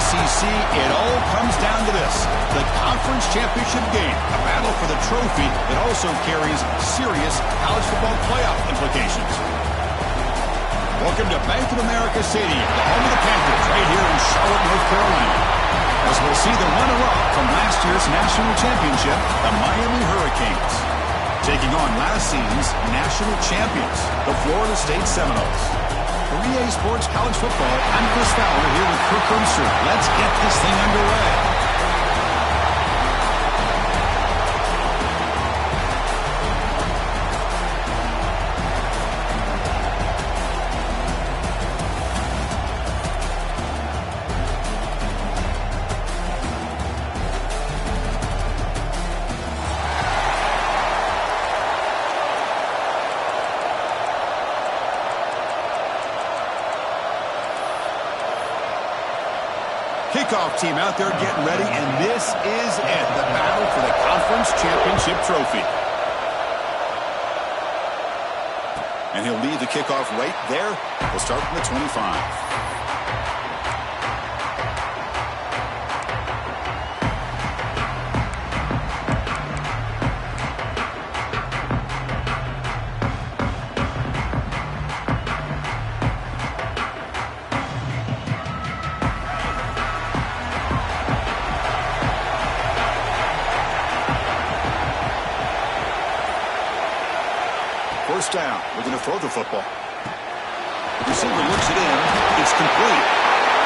ACC, it all comes down to this. The conference championship game, a battle for the trophy that also carries serious college football playoff implications. Welcome to Bank of America Stadium, the home of the Panthers, right here in Charlotte, North Carolina. As we'll see the runner-up from last year's national championship, the Miami Hurricanes, taking on last season's national champions, the Florida State Seminoles. For EA Sports College Football, I'm Chris Fowler here with Kirk Herbstreit. Let's get this thing underway. Kickoff team out there getting ready, and this is it, the battle for the conference championship trophy. And he'll lead the kickoff right there. We'll start from the 25. First down. We're going to throw the football. The receiver looks it in. It's complete.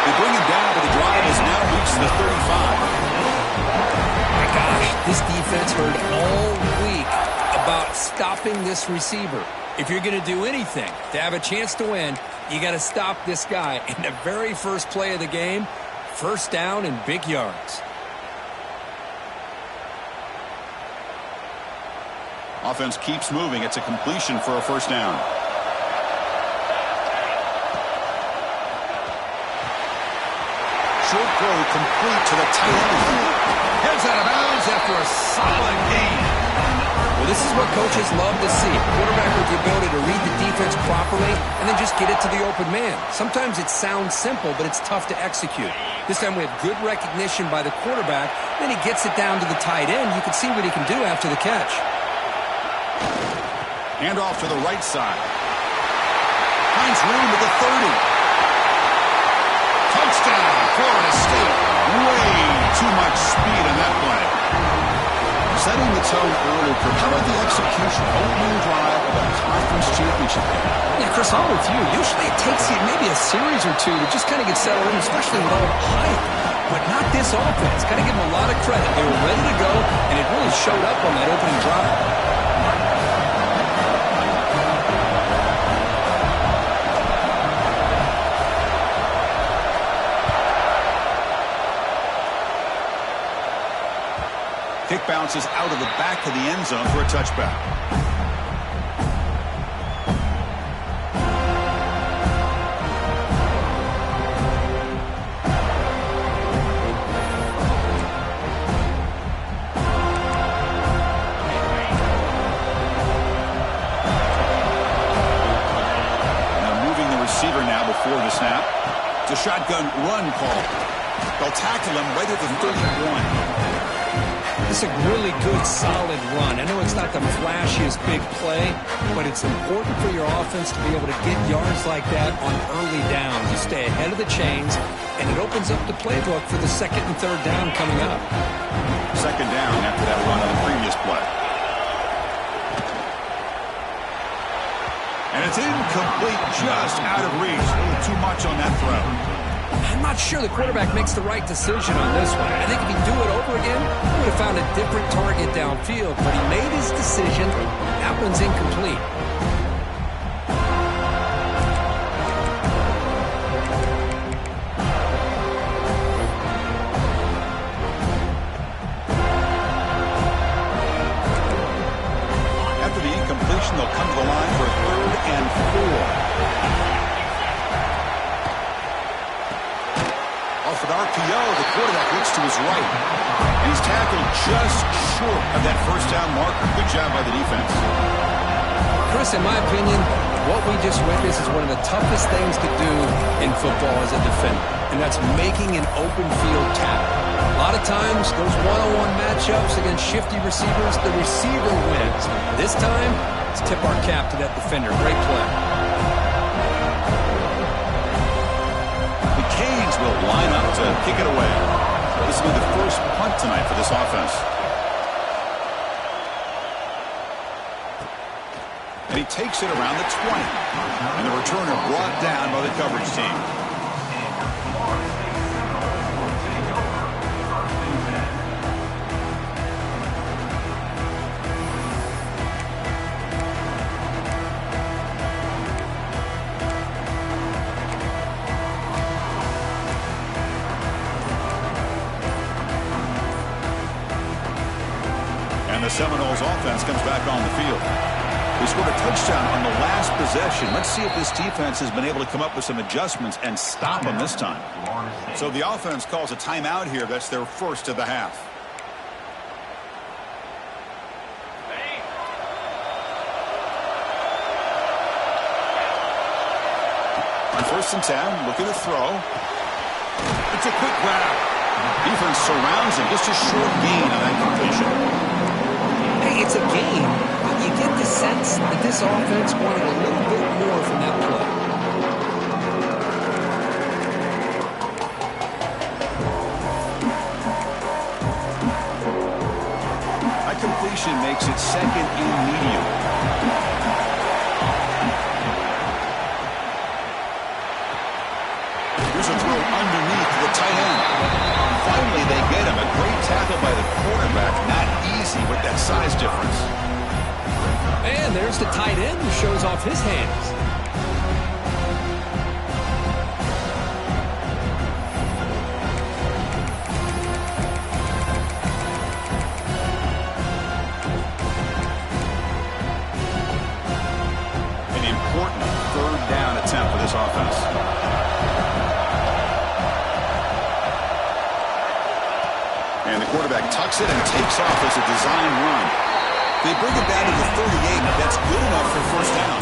They bring him down, but the drive has now reached the 35. My gosh, this defense heard all week about stopping this receiver. If you're going to do anything to have a chance to win, you got to stop this guy. In the very first play of the game, first down and big yards. Offense keeps moving. It's a completion for a first down. Short throw complete to the tight end. Heads out of bounds after a solid gain. Well, this is what coaches love to see. A quarterback with the ability to read the defense properly and then just get it to the open man. Sometimes it sounds simple, but it's tough to execute. This time we have good recognition by the quarterback. Then he gets it down to the tight end. You can see what he can do after the catch. Hand off to the right side. Finds room to the 30. Touchdown, Florida State. Way too much speed on that play. Setting the tone early. How about the execution? Opening drive of a conference championship game. Yeah, Chris, I'm with you. Usually it takes you maybe a series or two to just kind of get settled in, especially with all the hype. But not this offense. Got to give them a lot of credit. They were ready to go, and it really showed up on that opening drive. Kick bounces out of the back of the end zone for a touchback. Now moving the receiver now before the snap. It's a shotgun run call. They'll tackle him right at the 31. It's a really good, solid run. I know it's not the flashiest big play, but it's important for your offense to be able to get yards like that on early downs. You stay ahead of the chains, and it opens up the playbook for the second and third down coming up. Second down after that run on the previous play. And it's incomplete, just out of reach. A little too much on that throw. I'm not sure the quarterback makes the right decision on this one. I think if he'd do it over again, he would have found a different target downfield. But he made his decision. That one's incomplete. After the incompletion, they'll come to the line for 3rd and 4. Off an RPO, the quarterback looks to his right. And he's tackled just short of that first down marker. Good job by the defense. Chris, in my opinion, what we just witnessed is one of the toughest things to do in football as a defender. and that's making an open field tackle. A lot of times, those one-on-one matchups against shifty receivers, the receiver wins. This time, let's tip our cap to that defender. Great play. The Canes will line up to kick it away. This will be the first punt tonight for this offense. And he takes it around the 20. And the returner brought down by the coverage team. And the Seminoles offense comes back on the field. They scored a touchdown on the last possession. Let's see if this defense has been able to come up with some adjustments and stop them this time. So the offense calls a timeout here. That's their first of the half. On 1st and 10, looking to throw. It's a quick grab. Defense surrounds him. Just a short gain on that completion. Hey, it's a game, but you get the sense that this offense wanted a little bit more from that play. That completion makes it 2nd and medium. Here's a throw underneath the tight end. Finally, they get him. A great tackle by the quarterback. Not easy with that size difference. And there's the tight end who shows off his hands. An important 3rd down attempt for this offense. And the quarterback tucks it and takes off as a design run. They bring it down to the 38. That's good enough for 1st down.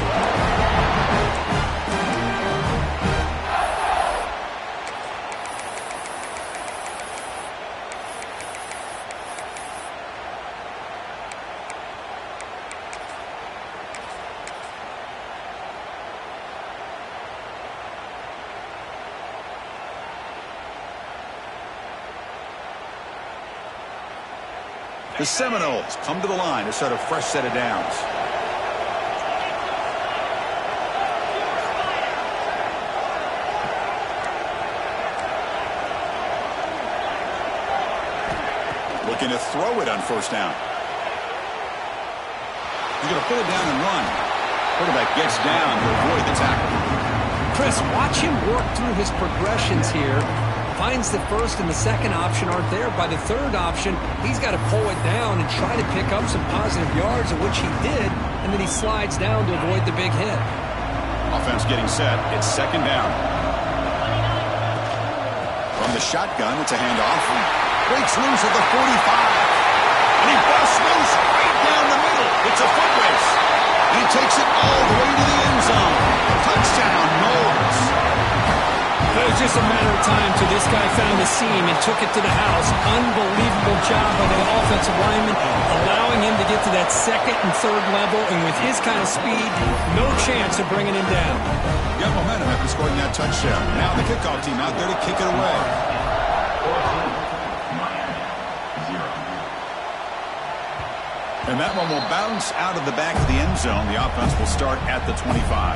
The Seminoles come to the line to start a fresh set of downs. Looking to throw it on 1st down. He's going to pull it down and run. Quarterback gets down to avoid the tackle. Chris, watch him work through his progressions here. Finds the 1st and the 2nd option aren't there. By the 3rd option, he's got to pull it down and try to pick up some positive yards, of which he did, and then he slides down to avoid the big hit. Offense getting set. It's 2nd down. From the shotgun, it's a handoff. Breaks loose at the 45. And he busts loose right down the middle. It's a foot race. And he takes it all the way to the end zone. Touchdown, Noles. It was just a matter of time till this guy found the seam and took it to the house. Unbelievable job by the offensive lineman, allowing him to get to that 2nd and 3rd level, and with his kind of speed, no chance of bringing him down. Got momentum after scoring that touchdown. Now the kickoff team out there to kick it away. And that one will bounce out of the back of the end zone. The offense will start at the 25.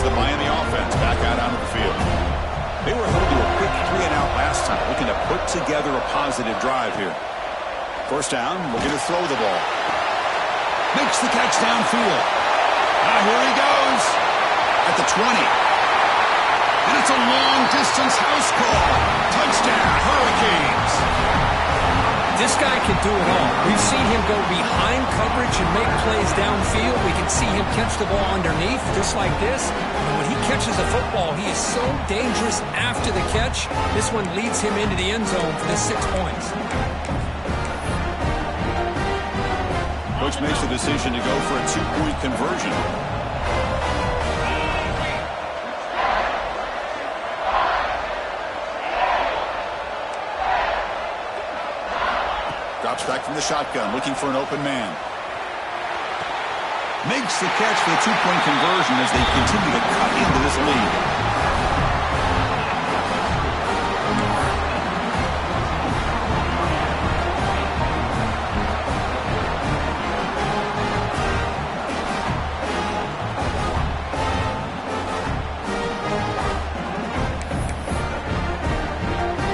The Miami offense back out onto the field. They were able to do a quick 3-and-out last time, looking to put together a positive drive here. 1st down, looking to throw the ball. Makes the catch downfield. Now here he goes at the 20. And it's a long-distance house call. Touchdown, Hurricanes. This guy can do it all. We've seen him go behind coverage and make plays downfield. We can see him catch the ball underneath, just like this. And when he catches a football, he is so dangerous after the catch. This one leads him into the end zone for the 6 points. Coach makes the decision to go for a 2-point conversion. Drops back from the shotgun, looking for an open man. Makes the catch for the 2-point conversion as they continue to cut into this lead.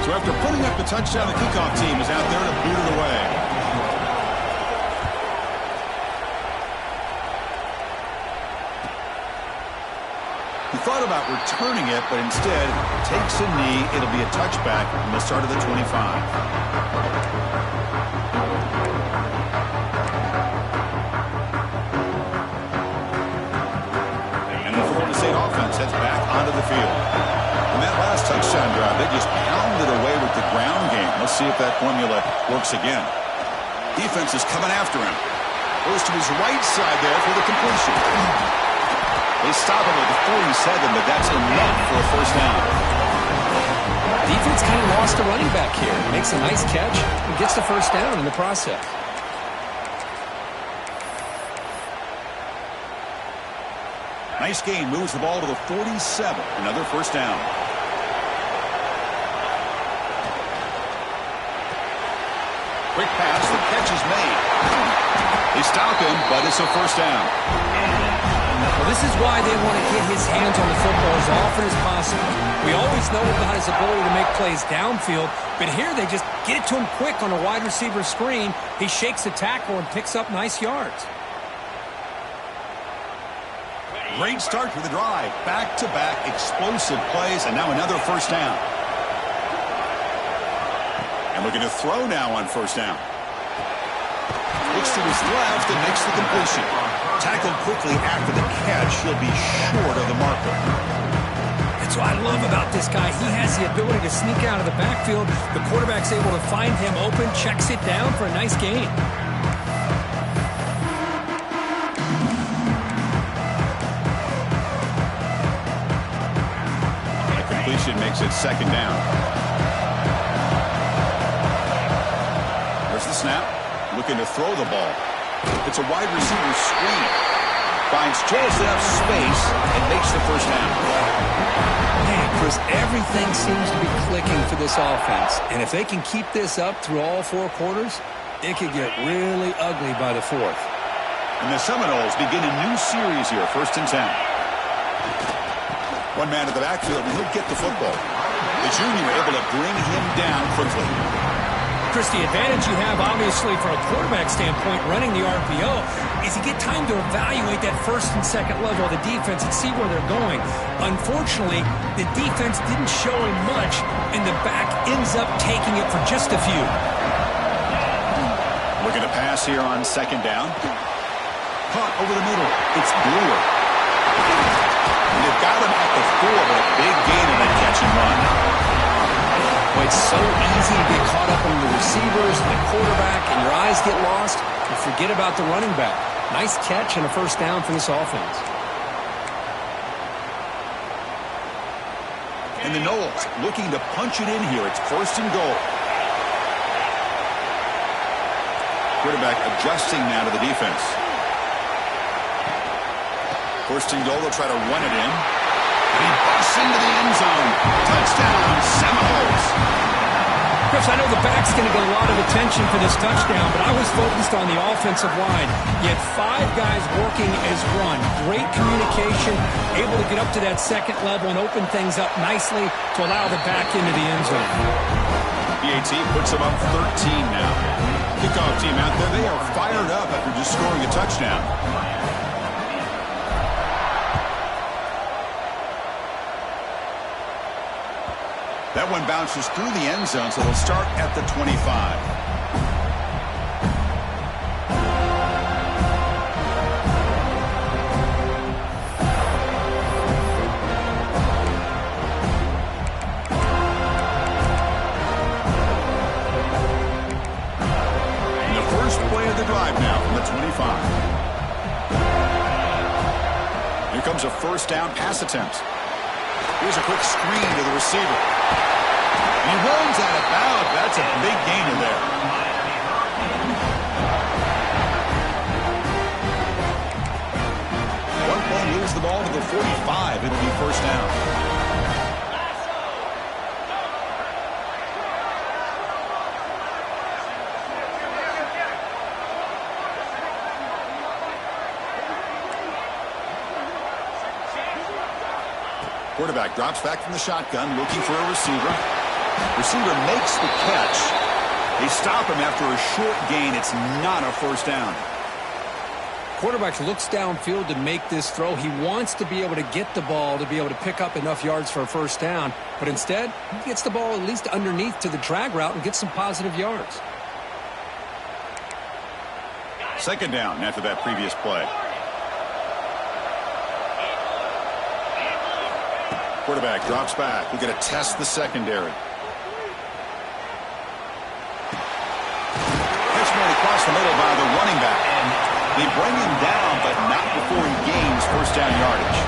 So after putting up the touchdown, the kickoff team is out there to boot it away. He thought about returning it, but instead takes a knee. It'll be a touchback from the start of the 25. And the Florida State offense heads back onto the field. In that last touchdown drive, they just pounded away with the ground game. Let's see if that formula works again. Defense is coming after him. Goes to his right side there for the completion. They stop him at the 47, but that's enough for a first down. Defense kind of lost a running back here. Makes a nice catch and gets the first down in the process. Nice gain, moves the ball to the 47. Another first down. Quick pass, the catch is made. They stop him, but it's a first down. Well, this is why they want to get his hands on the football as often as possible. We always know about his ability to make plays downfield, but here they just get it to him quick on a wide receiver screen. He shakes the tackle and picks up nice yards. Great start to the drive. Back-to-back explosive plays, and now another first down. And looking to throw now on first down. Looks to his left and makes the completion. Tackled quickly after the catch. He'll be short of the marker. That's what I love about this guy. He has the ability to sneak out of the backfield. The quarterback's able to find him open, checks it down for a nice gain. The completion makes it second down. There's the snap. Looking to throw the ball. It's a wide receiver screen. Finds just enough space and makes the first down. Man, Chris, everything seems to be clicking for this offense. And if they can keep this up through all 4 quarters, it could get really ugly by the 4th. And the Seminoles begin a new series here, 1st and 10. One man at the backfield, and he'll get the football. The junior able to bring him down quickly. Chris, the advantage you have, obviously, from a quarterback standpoint, running the RPO, is you get time to evaluate that first and second level of the defense and see where they're going. Unfortunately, the defense didn't show him much, and the back ends up taking it for just a few. Looking to pass here on second down. Caught over the middle. It's Brewer. And they've got him at the 4, but a big gain in that catch and run. Well, it's so easy to get caught up on the receivers and the quarterback, and your eyes get lost. You forget about the running back. Nice catch and a first down for this offense. And the Noles looking to punch it in here. It's 1st and goal. Quarterback adjusting now to the defense. 1st and goal, they'll try to run it in. And he busts into the end zone. Touchdown, Seminoles. Chris, I know the back's going to get a lot of attention for this touchdown, but I was focused on the offensive line. You had 5 guys working as one. Great communication, able to get up to that second level and open things up nicely to allow the back into the end zone. BAT puts them up 13 now. Kickoff team out there, they are fired up after just scoring a touchdown. That one bounces through the end zone, so they'll start at the 25. comes a first down pass attempt. Here's a quick screen to the receiver. He runs out of bounds. That's a big gain in there. One play moves the ball to the 45. It'll be first down. Quarterback drops back from the shotgun, looking for a receiver. Receiver makes the catch. They stop him after a short gain. It's not a first down. Quarterback looks downfield to make this throw. He wants to be able to get the ball to be able to pick up enough yards for a first down. But instead, he gets the ball at least underneath to the drag route and gets some positive yards. Second down after that previous play. Quarterback drops back. We're going to test the secondary. Pitch made across the middle by the running back. They bring him down, but not before he gains first down yardage.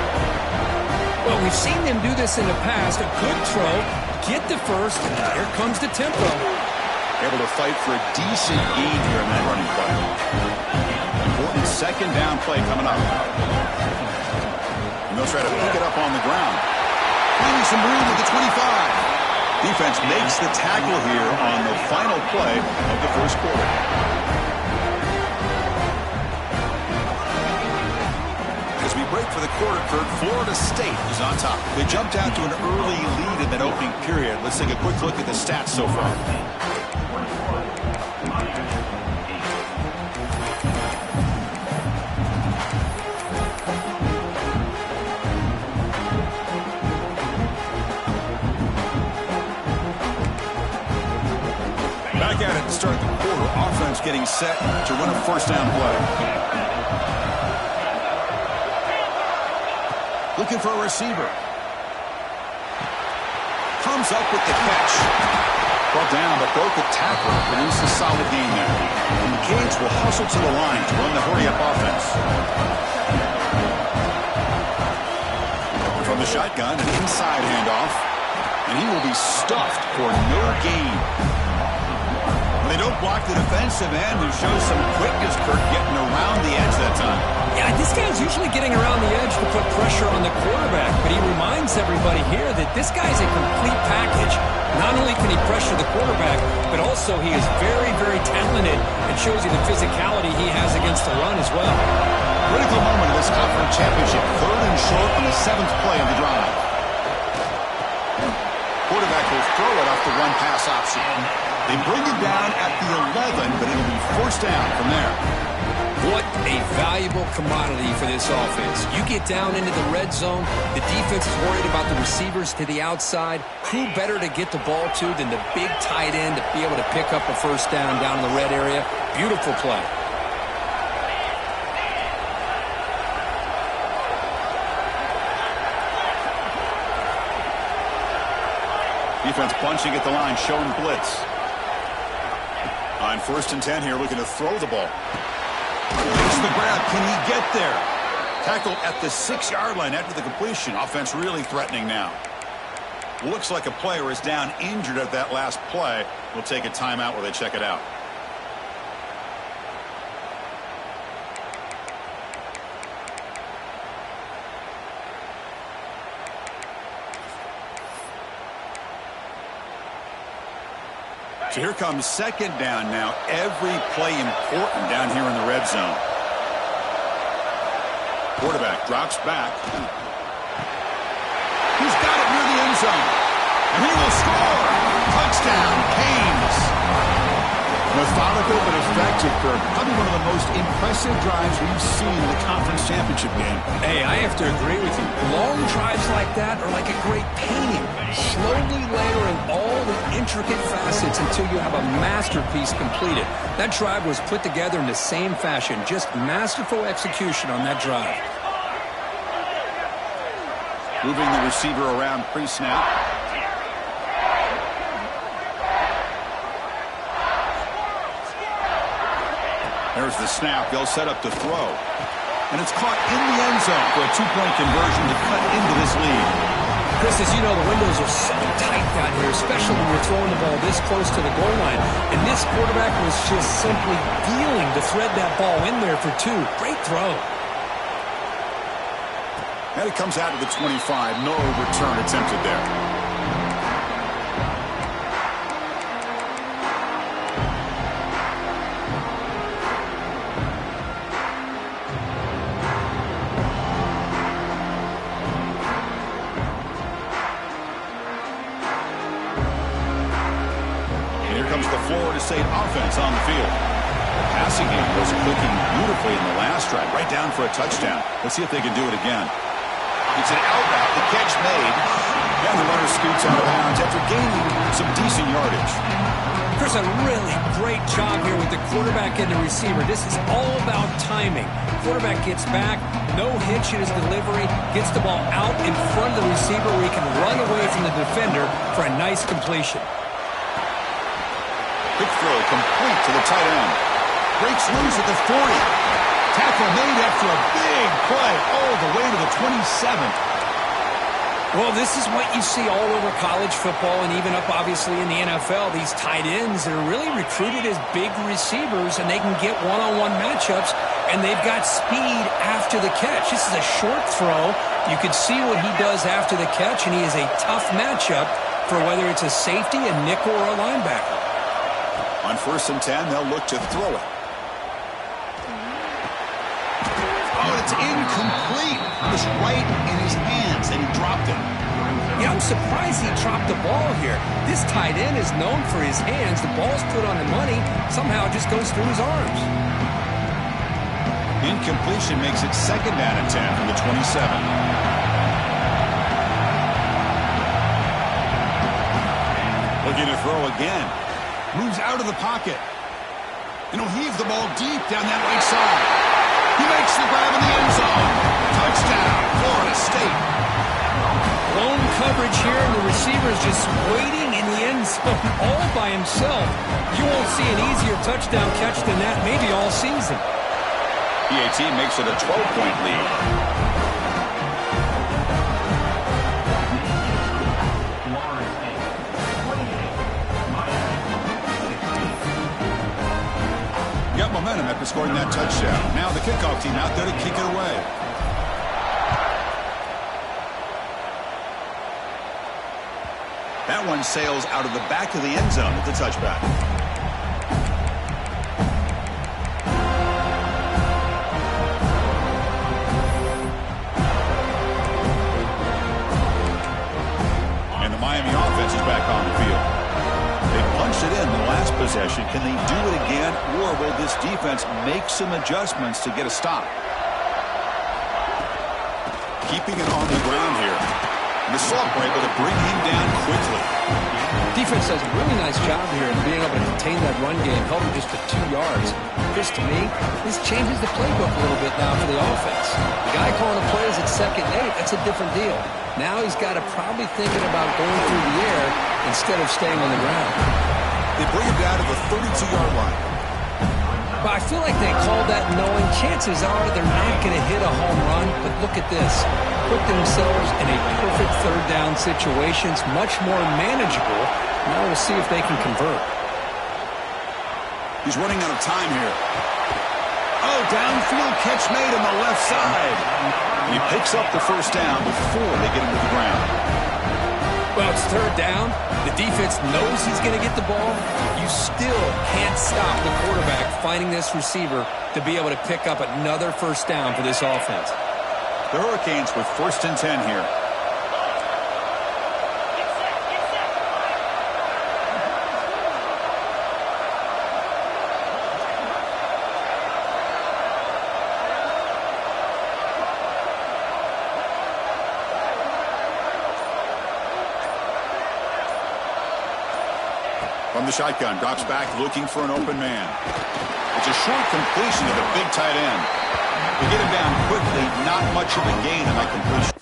Well, we've seen them do this in the past. A good throw, get the first, and here comes the tempo. Able to fight for a decent gain here in that running play. Important second down play coming up. And they'll try to pick it up on the ground. Finding some room at the 25. Defense makes the tackle here on the final play of the first quarter. As we break for the quarter, Kurt, Florida State is on top. They jumped out to an early lead in that opening period. Let's take a quick look at the stats so far. Back at it to start the quarter. Offense getting set to run a first down play. Looking for a receiver. Comes up with the catch. Brought down, but broke the tackle. Produced a solid gain there. And the Canes will hustle to the line to run the hurry-up offense. From the shotgun, an inside handoff. And he will be stuffed for no gain. They don't block the defensive end, who shows some quickness, Kurt, getting around the edge that time. Yeah, this guy's usually getting around the edge to put pressure on the quarterback, but he reminds everybody here that this guy's a complete package. Not only can he pressure the quarterback, but also he is very, very talented and shows you the physicality he has against the run as well. Critical moment of this conference championship. Third and short on the 7th play of the drive. Quarterback will throw it off the run-pass option. They bring it down at the 11, but it'll be first down from there. What a valuable commodity for this offense. You get down into the red zone, the defense is worried about the receivers to the outside. Who better to get the ball to than the big tight end to be able to pick up a first down in the red area? Beautiful play. Defense punching at the line, showing blitz. On 1st and 10 here, looking to throw the ball. Makes the grab. Can he get there? Tackle at the 6-yard line after the completion. Offense really threatening now. Looks like a player is down injured at that last play. We'll take a timeout while they check it out. So here comes second down now. Every play important down here in the red zone. Quarterback drops back. He's got it near the end zone. And he will score. Touchdown, Canes. Methodical but effective, Kirk. Probably one of the most impressive drives we've seen in the conference championship game. Hey, I have to agree with you. Long drives like that are like a great painting. Slowly layering all the intricate facets until you have a masterpiece completed. That drive was put together in the same fashion. Just masterful execution on that drive. Moving the receiver around pre-snap. There's the snap. They'll set up to throw. And it's caught in the end zone for a two-point conversion to cut into this lead. Chris, as you know, the windows are so tight down here, especially when you're throwing the ball this close to the goal line. And this quarterback was just simply dealing to thread that ball in there for two. Great throw. And it comes out to the 25. No return attempted there. Florida State offense on the field. The passing game was clicking beautifully in the last drive, right down for a touchdown. Let's see if they can do it again. It's an out route, the catch made, and the runner scoots out of bounds after gaining some decent yardage. Chris, a really great job here with the quarterback and the receiver. This is all about timing. Quarterback gets back, no hitch in his delivery, gets the ball out in front of the receiver where he can run away from the defender for a nice completion. Quick throw complete to the tight end. Breaks loose at the 40. Tackle made after a big play all the way to the 27. Well, this is what you see all over college football and even up, obviously, in the NFL. These tight ends that are really recruited as big receivers, and they can get one-on-one matchups, and they've got speed after the catch. This is a short throw. You can see what he does after the catch, and he is a tough matchup for whether it's a safety, a nickel, or a linebacker. On 1st and 10, they'll look to throw it. Oh, it's incomplete. It was right in his hands, and he dropped it. Yeah, I'm surprised he dropped the ball here. This tight end is known for his hands. The ball's put on the money. Somehow it just goes through his arms. Incompletion makes it 2nd down and 10 from the 27. Looking to throw again. Moves out of the pocket. And he'll heave the ball deep down that right side. He makes the grab in the end zone. Touchdown, Florida State. Lone coverage here, and the receiver is just waiting in the end zone all by himself. You won't see an easier touchdown catch than that maybe all season. PAT makes it a 12-point lead. Got momentum after scoring that touchdown. Now the kickoff team out there to kick it away. That one sails out of the back of the end zone at the touchback. And the Miami offense is back on the field. They punched it in the last possession. Can they do it again, or will this defense make some adjustments to get a stop? Keeping it on the ground here. And the Salk were able to bring him down quickly. Defense does a really nice job here in being able to contain that run game. Held him just to 2 yards. Chris, to me, this changes the playbook a little bit now for the offense. The guy calling the plays at 2nd and 8, that's a different deal. Now he's got to probably thinking about going through the air instead of staying on the ground. They bring him down to the 32-yard line. But I feel like they called that knowing chances are they're not going to hit a home run. But look at this. Put themselves in a perfect 3rd down situation. It's much more manageable. Now we'll see if they can convert. He's running out of time here. Oh, downfield catch made on the left side. And he picks up the 1st down before they get him to the ground. Well, it's 3rd down. The defense knows he's going to get the ball. You still can't stop the quarterback finding this receiver to be able to pick up another 1st down for this offense. The Hurricanes with 1st and 10 here. From the shotgun, drops back looking for an open man. It's a short completion to the big tight end. They get him down quickly, not much of a gain on that completion.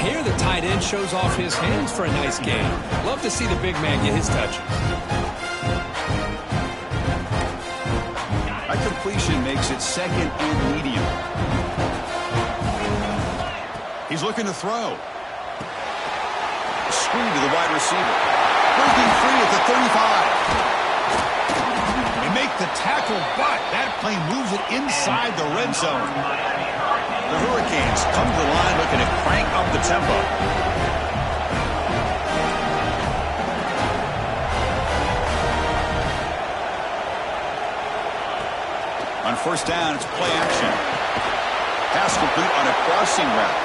here, the tight end shows off his hands for a nice gain. Love to see the big man get his touches. A completion makes it second and medium. He's looking to throw. Screen to the wide receiver. Breaking free at the 35. They make the tackle, but that play moves it inside the red zone. The Hurricanes come to the line looking to crank up the tempo. On first down, it's play action. Pass complete on a crossing route.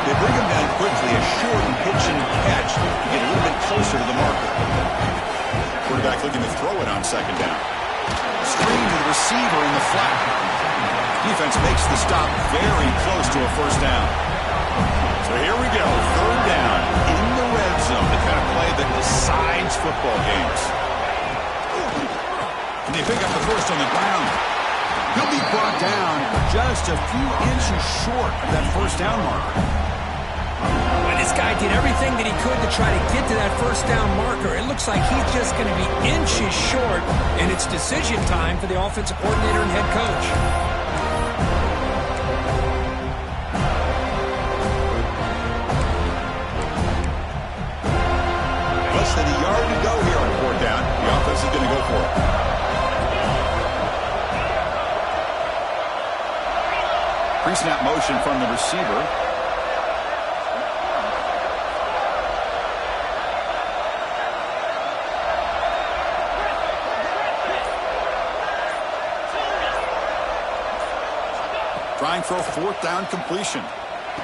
They bring him down quickly, a short and pitch and catch to get a little bit closer to the marker. Quarterback looking to throw it on second down. Screen to the receiver in the flat. Defense makes the stop very close to a first down. So here we go, third down in the red zone, the kind of play that decides football games. And they pick up the first on the ground. He'll be brought down just a few inches short of that first down marker. Well, this guy did everything that he could to try to get to that first down marker. It looks like he's just going to be inches short, and it's decision time for the offensive coordinator and head coach. Less than a yard to go here on fourth down. The offense is going to go for it. Pre-snap motion from the receiver. Trying for a fourth down completion.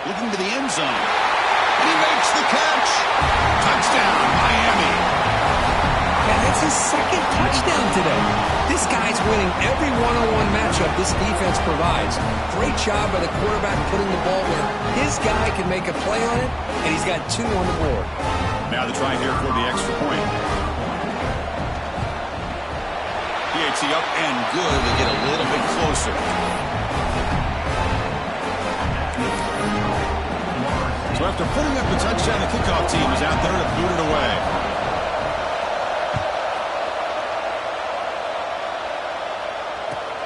Looking to the end zone. And he makes the catch. Touchdown, Miami. Yeah, that's his second touchdown today. This guy's winning every one-on-one matchup this defense provides. Great job by the quarterback putting the ball where his guy can make a play on it, and he's got 2 on the board. Now the try here for the extra point. PAT up and good to get a little bit closer. So after putting up the touchdown, the kickoff team is out there to boot it away.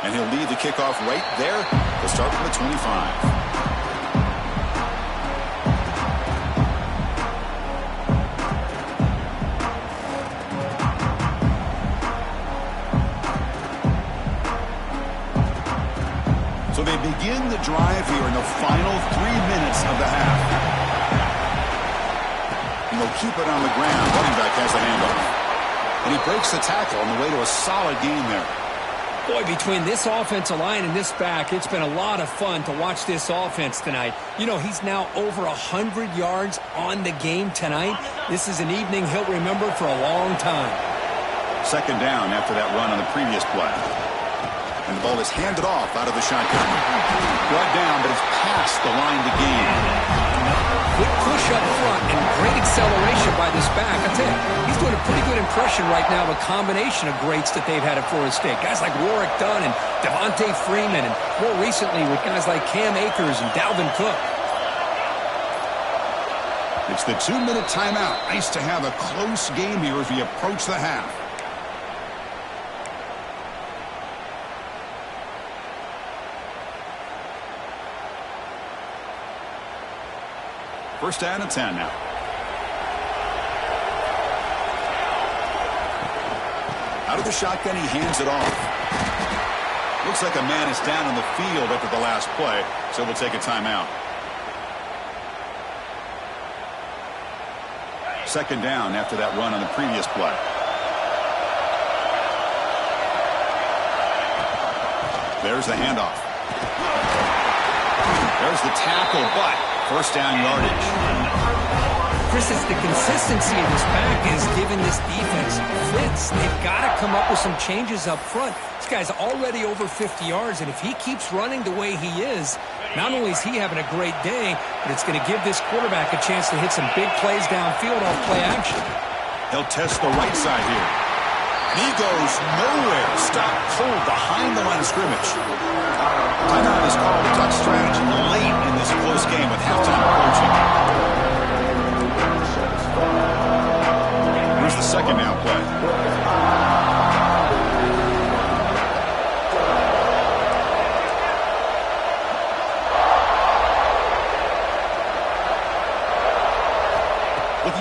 And he'll lead the kickoff right there. He'll start from the 25. So they begin the drive here in the final 3 minutes of the half. And they'll keep it on the ground. Running back has the handoff. And he breaks the tackle on the way to a solid gain there. Boy, between this offensive line and this back, it's been a lot of fun to watch this offense tonight. You know, he's now over 100 yards on the game tonight. This is an evening he'll remember for a long time. Second down after that run on the previous play. And the ball is handed off out of the shotgun. Brought down, but it's past the line to gain. Good push up front and great acceleration by this back. I tell you, he's doing a pretty good impression right now of a combination of greats that they've had at Florida State. Guys like Warrick Dunn and Devontae Freeman, and more recently with guys like Cam Akers and Dalvin Cook. It's the 2-minute timeout. Nice to have a close game here as we approach the half. First down and 10 now. Out of the shotgun, he hands it off. Looks like a man is down on the field after the last play, so we'll take a timeout. Second down after that run on the previous play. There's the handoff. There's the tackle, but first down yardage. Chris, it's the consistency of this back is giving this defense fits. They've got to come up with some changes up front. This guy's already over 50 yards, and if he keeps running the way he is, not only is he having a great day, but it's going to give this quarterback a chance to hit some big plays downfield off play action. He'll test the right side here. And he goes nowhere. Stop cold behind the line of scrimmage. Timeout is called. Duck strategy late in this close game with halftime approaching.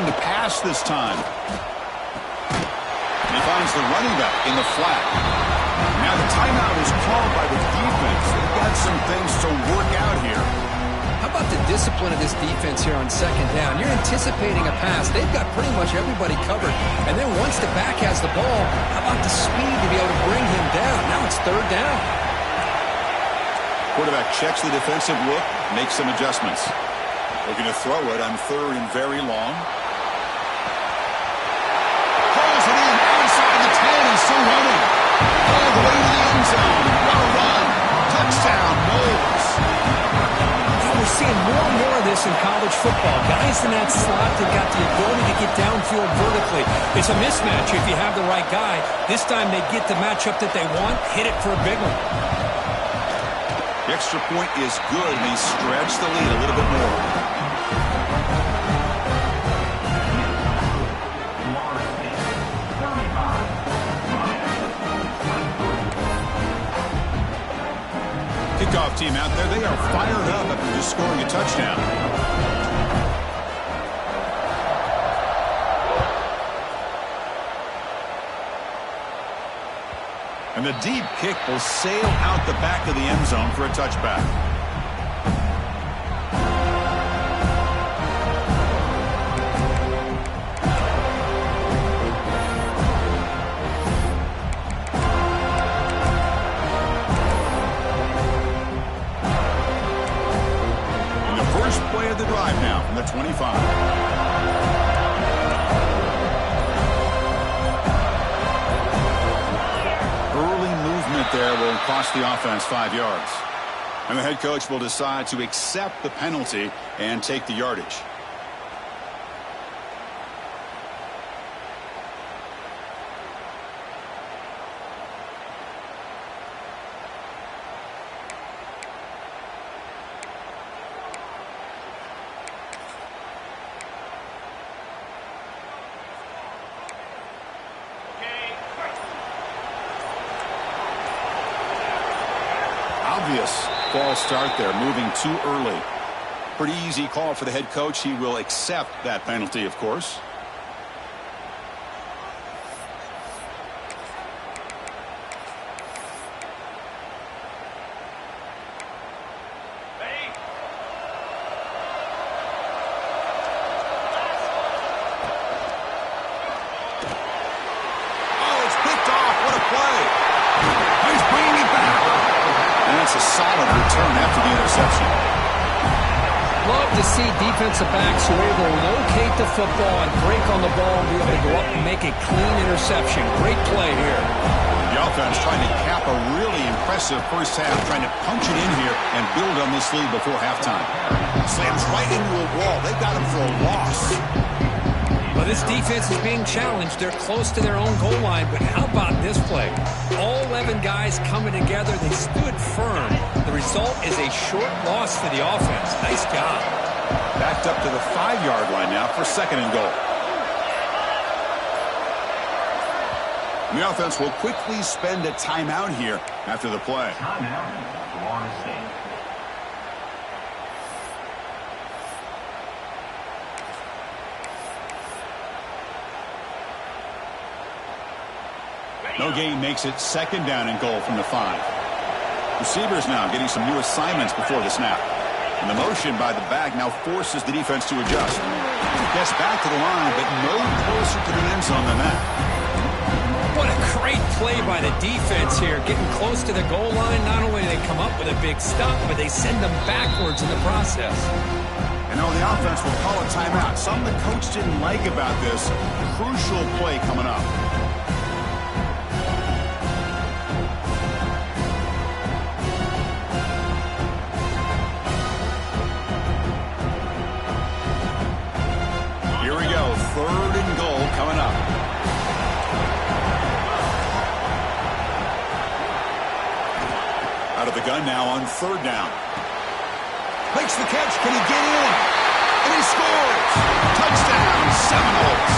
looking to pass this time. And he finds the running back in the flat. Now the timeout is called by the defense. They've got some things to work out here. How about the discipline of this defense here on second down? You're anticipating a pass. They've got pretty much everybody covered. And then once the back has the ball, how about the speed to be able to bring him down? Now it's third down. Quarterback checks the defensive look, makes some adjustments. Looking to throw it on third and very long. Pulls it in outside the 10 and still running. All the way to the end zone. What a run. Touchdown, Knowles. We're seeing more and more of this in college football. Guys in that slot that got the ability to get downfield vertically. It's a mismatch if you have the right guy. This time they get the matchup that they want, hit it for a big one. The extra point is good, and they stretch the lead a little bit more. Kickoff team out there, they are fired up after just scoring a touchdown. And the deep kick will sail out the back of the end zone for a touchback. And the first play of the drive now from the 25. There will cost the offense 5 yards. And the head coach will decide to accept the penalty and take the yardage. Obvious false start there, moving too early. Pretty easy call for the head coach. He will accept that penalty, of course. Oh, it's picked off. What a play. He's bringing it back. And it's a solid return after the interception. Love to see defensive backs who are able to locate the football and break on the ball and be able to go up and make a clean interception. Great play here. The offense trying to cap a really impressive first half, trying to punch it in here and build on this lead before halftime. Slams right into a wall. They got him for a loss. Well, this defense is being challenged. They're close to their own goal line, but how about this play? All 11 guys coming together. They stood firm. The result is a short loss for the offense. Nice job. Backed up to the 5-yard line now for second and goal. And the offense will quickly spend a timeout here after the play. Timeout, Florida State. No gain makes it second down and goal from the 5. Receivers now getting some new assignments before the snap. And the motion by the back now forces the defense to adjust. Gets back to the line, but no closer to the end zone than that. What a great play by the defense here. Getting close to the goal line, not only do they come up with a big stop, but they send them backwards in the process. And now the offense will call a timeout. Something the coach didn't like about this. Crucial play coming up. Here we go. Third and goal coming up. Out of the gun now on third down. Makes the catch. Can he get in? And he scores. Touchdown, Seminoles.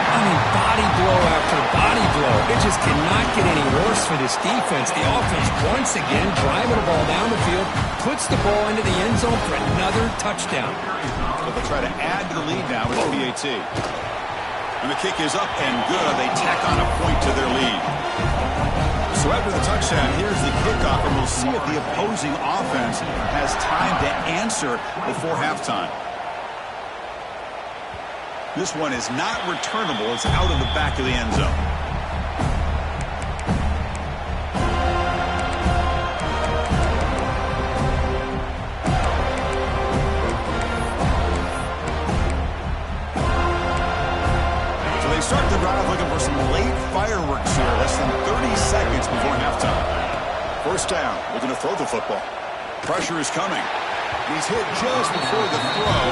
I mean, body blow after body blow. It just cannot get any worse for this defense. The offense, once again, driving the ball down the field, puts the ball into the end zone for another touchdown. But they'll try to add to the lead now with the PAT. And the kick is up and good. They tack on a point to their lead. So after the touchdown, here's the kickoff, and we'll see if the opposing offense has time to answer before halftime. This one is not returnable. It's out of the back of the end zone. Start the drive looking for some late fireworks here. Less than 30 seconds before halftime. First down, looking to throw the football. Pressure is coming. He's hit just before the throw.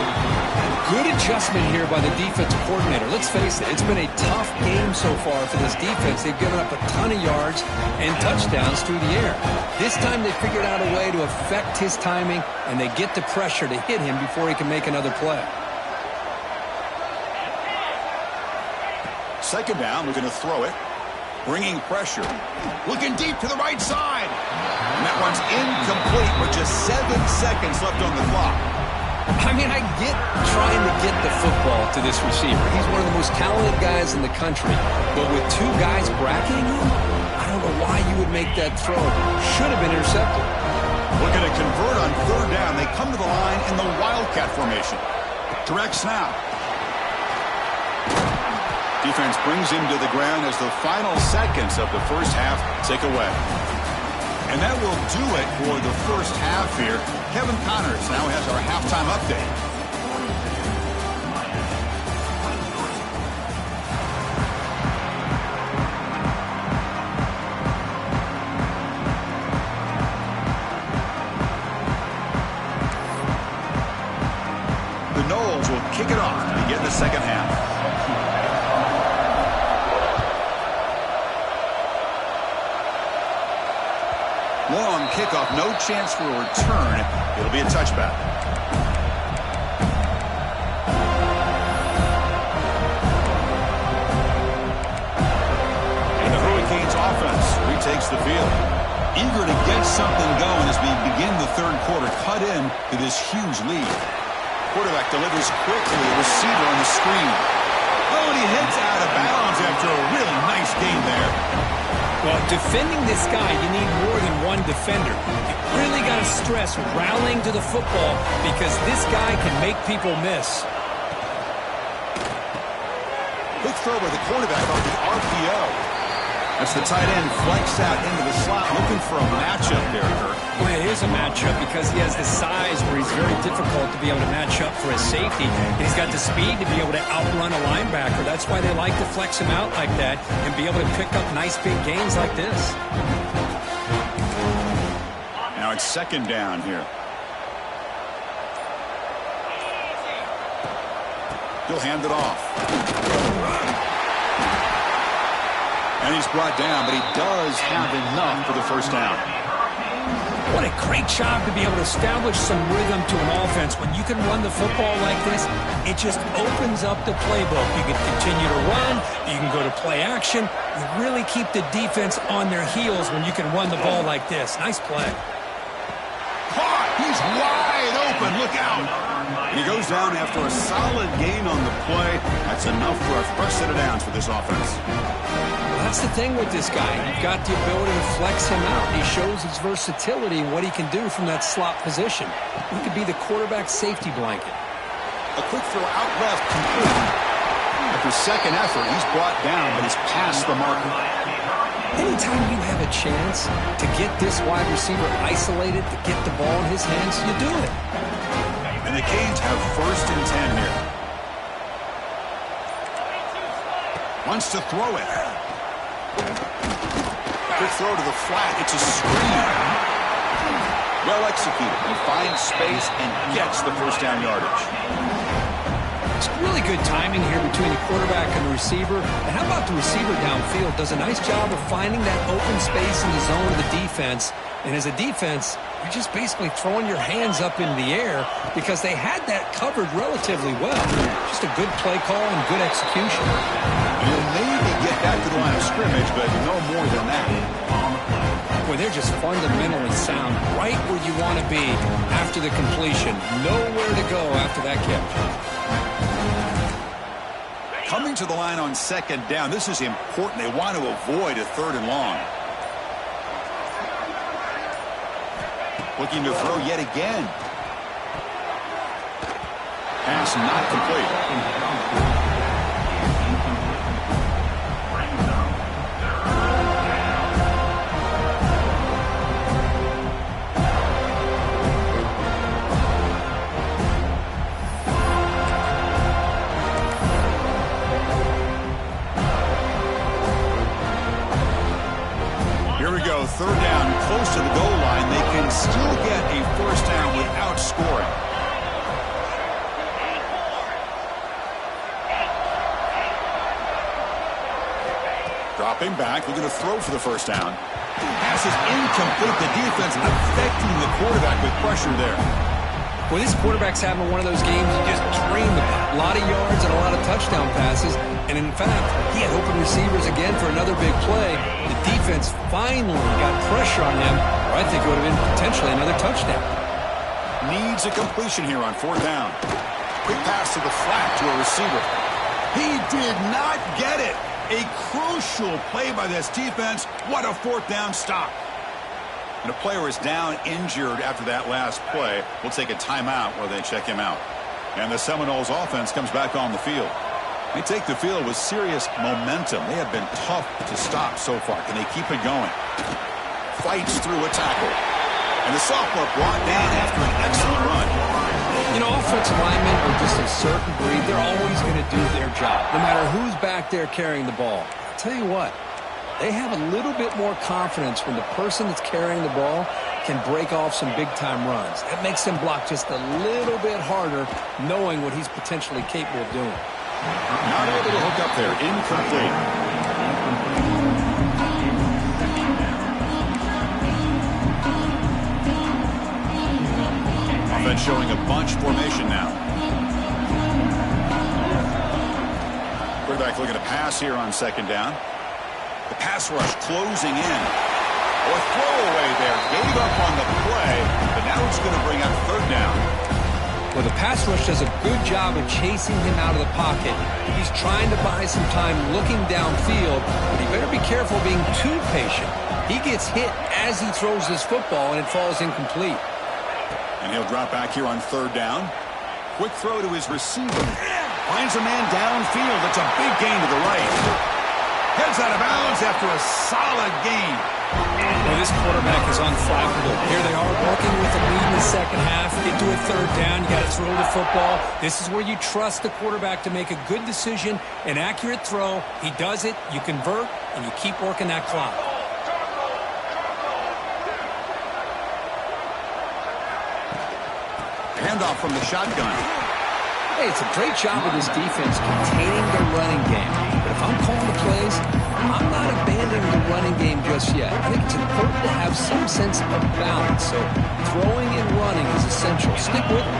Good adjustment here by the defensive coordinator. Let's face it, it's been a tough game so far for this defense. They've given up a ton of yards and touchdowns through the air. This time they figured out a way to affect his timing, and they get the pressure to hit him before he can make another play. Second down, looking to throw it. Bringing pressure. Looking deep to the right side. And that one's incomplete with just 7 seconds left on the clock. I mean, I get trying to get the football to this receiver. He's one of the most talented guys in the country. But with two guys bracketing him, I don't know why you would make that throw. Should have been intercepted. Looking to convert on third down. They come to the line in the Wildcat formation. Direct snap. Defense brings him to the ground as the final seconds of the first half tick away. And that will do it for the first half here. Kevin Connors now has our halftime update. The Noles will kick it off to begin the second half. Long kickoff, no chance for a return. It'll be a touchback. And the Hurricanes offense retakes the field. Eager to get something going as we begin the third quarter. Cut in to this huge lead. Quarterback delivers quickly. A receiver on the screen. Oh, and he hits out of bounds after a really nice game there. Well, defending this guy, you need more than one defender. You really got to stress rallying to the football because this guy can make people miss. Quick throw by the quarterback on the RPO. That's the tight end flexed out into the slot, looking for a matchup there, Kirk. Well, it is a matchup because he has the size where he's very difficult to be able to match up for his safety. And he's got the speed to be able to outrun a linebacker. That's why they like to flex him out like that and be able to pick up nice big gains like this. Now it's second down here. He'll hand it off. And he's brought down, but he does have enough for the first down. What a great job to be able to establish some rhythm to an offense. When you can run the football like this, it just opens up the playbook. You can continue to run. You can go to play action. You really keep the defense on their heels when you can run the ball like this. Nice play. Caught! He's wide open. Look out! And he goes down after a solid gain on the play. That's enough for a fresh set of downs for this offense. That's the thing with this guy. You've got the ability to flex him out. He shows his versatility and what he can do from that slot position. He could be the quarterback safety blanket. A quick throw out left, complete. After second effort, he's brought down, but he's past the marker. Anytime you have a chance to get this wide receiver isolated, to get the ball in his hands, you do it. And the Canes have first and 10 here. Wants to throw it. Quick throw to the flat. It's a screen. Well executed. He finds space and gets the first down yardage. It's really good timing here between the quarterback and the receiver. And how about the receiver downfield? Does a nice job of finding that open space in the zone of the defense. And as a defense, you're just basically throwing your hands up in the air because they had that covered relatively well. Just a good play call and good execution. You'll maybe get back to the line of scrimmage, but no more than that. Boy, they're just fundamentally sound right where you want to be after the completion. Nowhere to go after that catch. Coming to the line on second down, this is important. They want to avoid a 3rd and long. Looking to throw yet again. Pass not complete. Here we go, 3rd down, close to the goal line. They can still get a 1st down without scoring. Dropping back, looking to throw for the 1st down. Pass is incomplete. The defense affecting the quarterback with pressure there. Well, this quarterback's having one of those games you just dream about. A lot of yards and a lot of touchdown passes. And in fact, he had open receivers again for another big play. The defense finally got pressure on him, or I think it would have been potentially another touchdown. Needs a completion here on 4th down. Quick pass to the flat to a receiver. He did not get it. A crucial play by this defense. What a 4th down stop. And a player is down injured after that last play. We'll take a timeout while they check him out. And the Seminoles offense comes back on the field. They take the field with serious momentum. They have been tough to stop so far. Can they keep it going? Fights through a tackle. And the sophomore brought down after an excellent run. You know, offensive linemen are just a certain breed. They're always going to do their job, no matter who's back there carrying the ball. I'll tell you what, they have a little bit more confidence when the person that's carrying the ball can break off some big-time runs. That makes them block just a little bit harder, knowing what he's potentially capable of doing. Not able to hook up there. Incomplete. Offense showing a bunch formation now. Quarterback looking to pass here on 2nd down. The pass rush closing in. Or throwaway there. Gave up on the play, but now it's going to bring up 3rd down. Well, the pass rush does a good job of chasing him out of the pocket. He's trying to buy some time looking downfield, but he better be careful being too patient. He gets hit as he throws this football, and it falls incomplete. And he'll drop back here on 3rd down. Quick throw to his receiver. Finds a man downfield. That's a big gain to the right. Heads out of bounds after a solid gain. Well, this quarterback is unflappable. Here they are working with the lead in the 2nd half. Get to a 3rd down. You got to throw the football. This is where you trust the quarterback to make a good decision, an accurate throw. He does it, you convert, and you keep working that clock. Handoff from the shotgun. Hey, it's a great job of this defense containing the running game. But if I'm calling the plays, I'm not abandoning the running game just yet. I think it's important to have some sense of balance. So throwing and running is essential. Stick with it.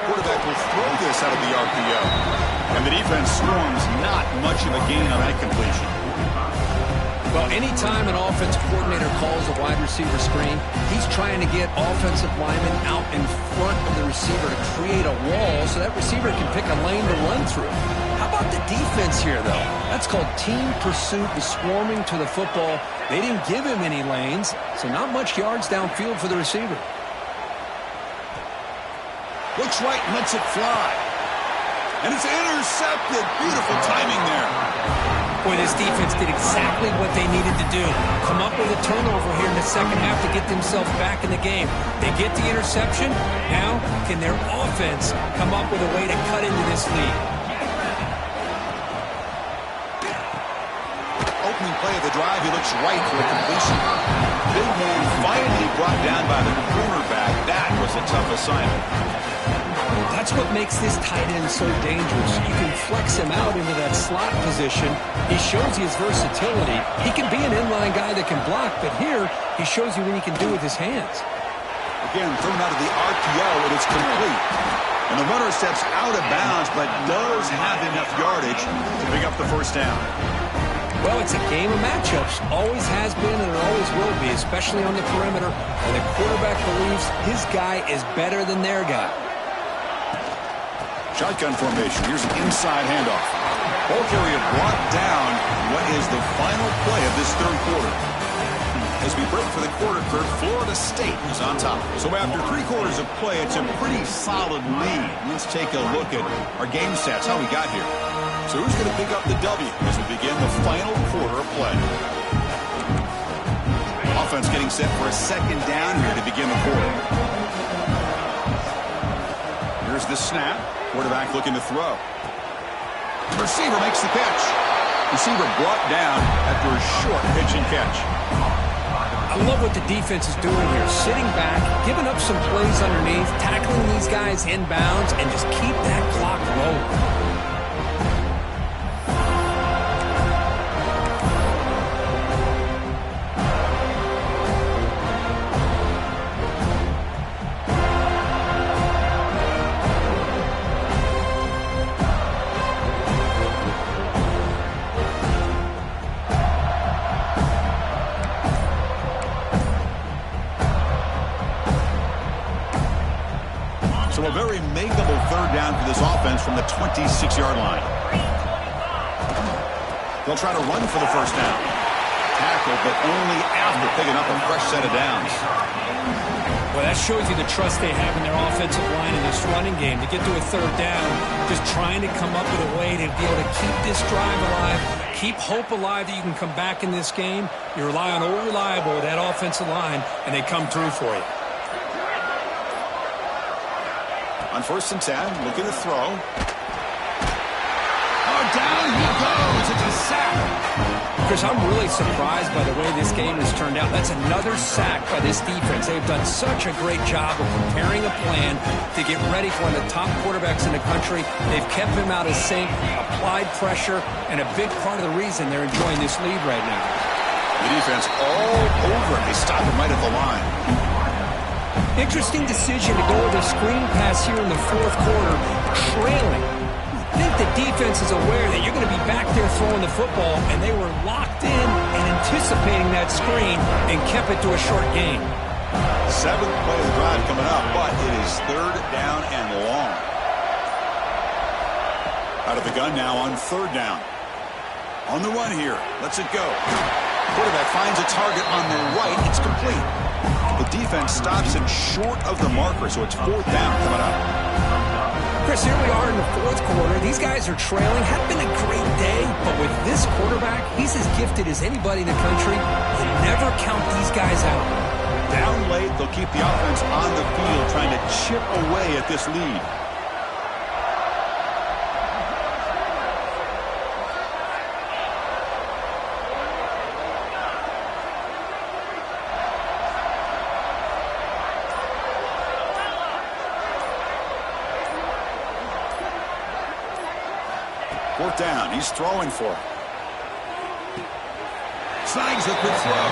Quarterback will throw this out of the RPO. And the defense storms not much of a gain on that completion. Well, anytime an offensive coordinator calls a wide receiver screen, he's trying to get offensive linemen out in front of the receiver to create a wall so that receiver can pick a lane to run through. How about the defense here, though? That's called team pursuit and swarming to the football. They didn't give him any lanes, so not much yards downfield for the receiver. Looks right and lets it fly. And it's intercepted. Beautiful timing there. Boy, this defense did exactly what they needed to do. Come up with a turnover here in the 2nd half to get themselves back in the game. They get the interception. Now, can their offense come up with a way to cut into this lead? Opening play of the drive, he looks right for a completion. Big man finally brought down by the cornerback. That was a tough assignment. That's what makes this tight end so dangerous. You can flex him out into that slot position. He shows you his versatility. He can be an inline guy that can block, but here he shows you what he can do with his hands. Again, thrown out of the RPO, and it's complete. And the runner steps out of bounds, but does have enough yardage to pick up the first down. Well, it's a game of matchups. Always has been and it always will be, especially on the perimeter. And the quarterback believes his guy is better than their guy. Shotgun formation. Here's an inside handoff. Ball carrier brought down. What is the final play of this third quarter? As we break for the quarter, Kirk, Florida State is on top. So after 3 quarters of play, it's a pretty solid lead. Let's take a look at our game stats, how we got here. So who's going to pick up the W as we begin the final quarter of play? Offense getting set for a second down here to begin the quarter. Here's the snap. Quarterback looking to throw. Receiver makes the catch. Receiver brought down after a short pitch and catch. I love what the defense is doing here. Sitting back, giving up some plays underneath, tackling these guys inbounds, and just keep that clock rolling. So a very makeable third down for this offense from the 26-yard line. They'll try to run for the first down. Tackle, but only after picking up a fresh set of downs. Well, that shows you the trust they have in their offensive line in this running game. To get to a third down, just trying to come up with a way to be able to keep this drive alive, keep hope alive that you can come back in this game. You rely on Old Reliable with that offensive line, and they come through for you. On 1st and 10, looking to throw. Oh, down he goes. It's a sack. Chris, I'm really surprised by the way this game has turned out. That's another sack by this defense. They've done such a great job of preparing a plan to get ready for one of the top quarterbacks in the country. They've kept him out of sync, applied pressure, and a big part of the reason they're enjoying this lead right now. The defense all over it. They stop him right at the line. Interesting decision to go with a screen pass here in the fourth quarter, trailing. I think the defense is aware that you're going to be back there throwing the football, and they were locked in and anticipating that screen and kept it to a short gain. 7th play of the drive coming up, but it is third down and long. Out of the gun now on 3rd down. On the run here. Lets it go. Quarterback finds a target on the right. It's complete. The defense stops it short of the marker, so it's 4th down coming up. Chris, here we are in the 4th quarter. These guys are trailing. Had been a great day, but with this quarterback, he's as gifted as anybody in the country. You never count these guys out. Down late, they'll keep the offense on the field, trying to chip away at this lead. Fourth down. He's throwing for it. Snags a quick throw.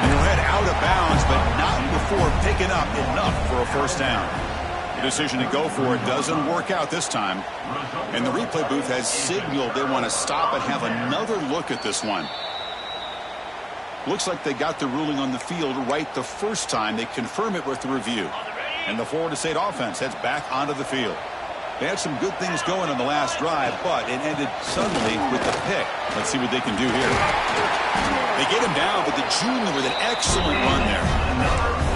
And he'll head out of bounds, but not before picking up enough for a first down. The decision to go for it doesn't work out this time. And the replay booth has signaled they want to stop and have another look at this one. Looks like they got the ruling on the field right the first time. They confirm it with the review. And the Florida State offense heads back onto the field. They had some good things going on the last drive, but it ended suddenly with the pick. Let's see what they can do here. They get him down, but the junior with an excellent run there.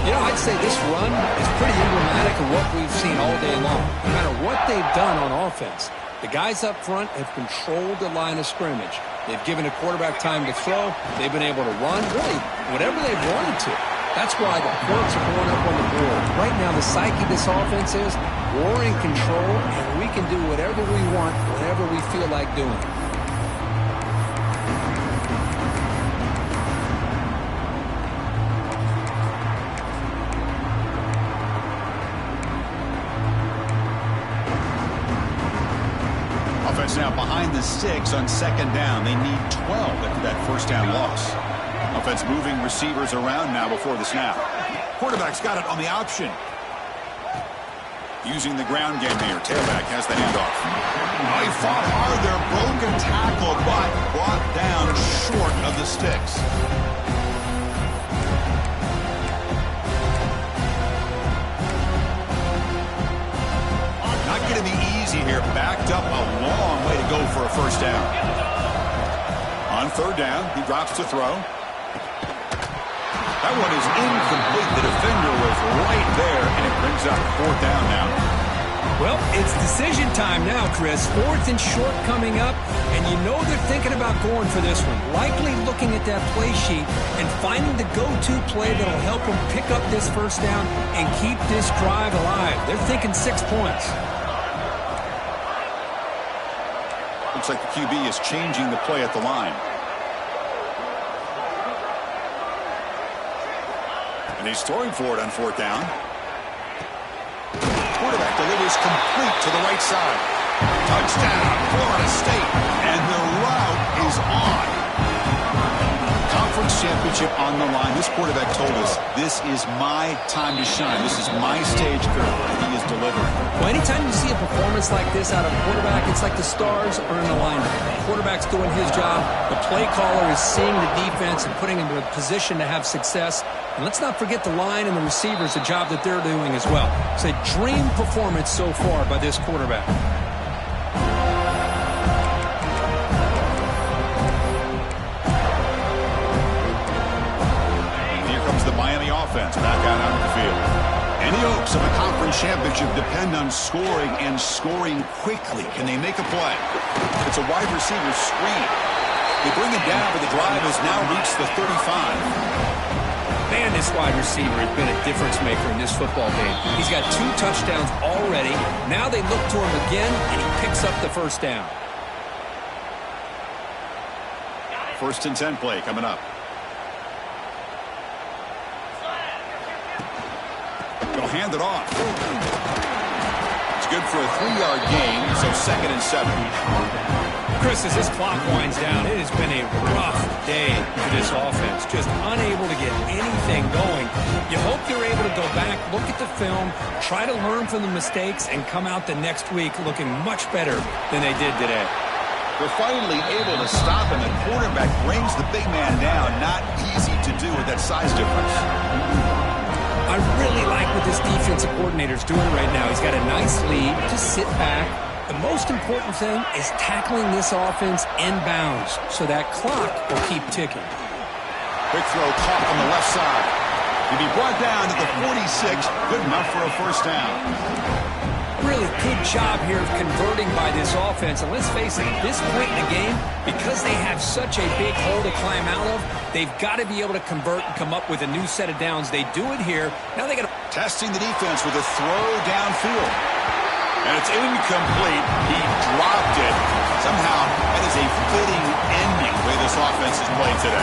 You know, I'd say this run is pretty emblematic of what we've seen all day long. No matter what they've done on offense, the guys up front have controlled the line of scrimmage. They've given the quarterback time to throw. They've been able to run, really, whatever they've wanted to. That's why the points are going up on the board. Right now, the psyche of this offense is we're in control, and we can do whatever we want, whatever we feel like doing. Steelers now behind the 6 on 2nd down. They need 12 after that first down loss. Offense moving receivers around now before the snap. Quarterback's got it on the option. Using the ground game here. Tailback has the handoff. Oh, he fought hard there. Broken tackle, but brought down short of the sticks. Not going to be easy here. Backed up a long way to go for a first down. On 3rd down, he drops to throw. That one is incomplete. The defender was right there, and it brings up 4th down now. Well, it's decision time now, Chris. 4th and short coming up, and you know they're thinking about going for this one. Likely looking at that play sheet and finding the go-to play that'll help them pick up this first down and keep this drive alive. They're thinking 6 points. Looks like the QB is changing the play at the line. And he's throwing for it on 4th down. Quarterback delivers complete to the right side. Touchdown, Florida State. And the route is on. Conference championship on the line. This quarterback told us, this is my time to shine. This is my stage curve. And he is delivering. Well, anytime you see a performance like this out of a quarterback, it's like the stars are in alignment. The quarterback's doing his job. The play caller is seeing the defense and putting him in a position to have success. And let's not forget the line and the receivers, the job that they're doing as well. It's a dream performance so far by this quarterback. And here comes the Miami offense back out on the field. Any hopes of a conference championship depend on scoring and scoring quickly. Can they make a play? It's a wide receiver screen. They bring him down, but the drive has now reached the 35. Man, this wide receiver has been a difference maker in this football game. He's got 2 touchdowns already. Now they look to him again, and he picks up the first down. 1st and 10 play coming up. They'll hand it off. It's good for a 3-yard gain, so 2nd and 7. Chris, as this clock winds down, it has been a rough day for this offense. Just unable to get anything going. You hope you're able to go back, look at the film, try to learn from the mistakes, and come out the next week looking much better than they did today. They're finally able to stop him. The quarterback brings the big man down. Not easy to do with that size difference. I really like what this defensive coordinator is doing right now. He's got a nice lead. Just sit back. The most important thing is tackling this offense inbounds so that clock will keep ticking. Quick throw caught on the left side. He'll be brought down to the 46. Good enough for a first down. Really good job here of converting by this offense. And let's face it, at this point in the game, because they have such a big hole to climb out of, they've got to be able to convert and come up with a new set of downs. They do it here. Now they got to... Testing the defense with a throw downfield. And it's incomplete. He dropped it. Somehow, that is a fitting ending the way this offense is played today.